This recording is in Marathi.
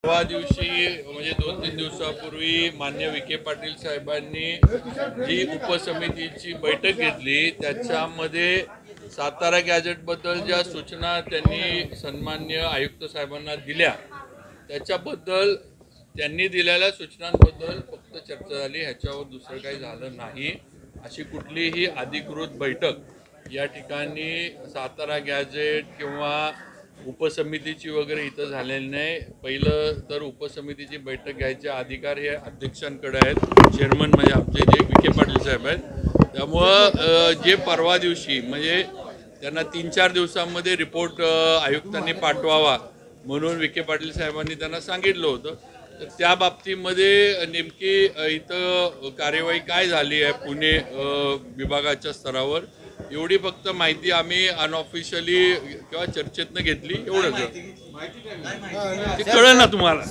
परवा दिवशी म्हणजे 2-3 दिवसापूर्वी मान्य विखे पाटील साहेबांनी जी उपसमितीची बैठक घेतली त्याच्यामध्ये सातारा गॅजेटबद्दल ज्या सूचना त्यांनी सन्मान्य आयुक्त साहेबांना दिल्या त्याच्याबद्दल त्यांनी दिलेल्या सूचनांबद्दल फक्त चर्चा झाली, ह्याच्यावर दुसरं काही झालं नाही। अशी कुठलीही अधिकृत बैठक या ठिकाणी सातारा गॅजेट किंवा उपसमितीची वगैरे इथं झालेली नाही। पहिलं तर उपसमितीची बैठक घ्यायचे अधिकार हे अध्यक्षांकडे आहेत, चेअरमन म्हणजे आमचे जे विखे पाटील साहेब आहेत। त्यामुळं जे परवा दिवशी म्हणजे त्यांना 3-4 दिवसांमध्ये रिपोर्ट आयुक्तांनी पाठवावा म्हणून विखे पाटील साहेबांनी त्यांना सांगितलं होतं। तर त्या बाबतीमध्ये नेमकी इथं कार्यवाही काय झाली आहे पुणे विभागाच्या स्तरावर एवढी फक्त माहिती आम्ही अनऑफिशियली किंवा चर्चेतनं घेतली, एवढंच। ते कळलं ना तुम्हाला?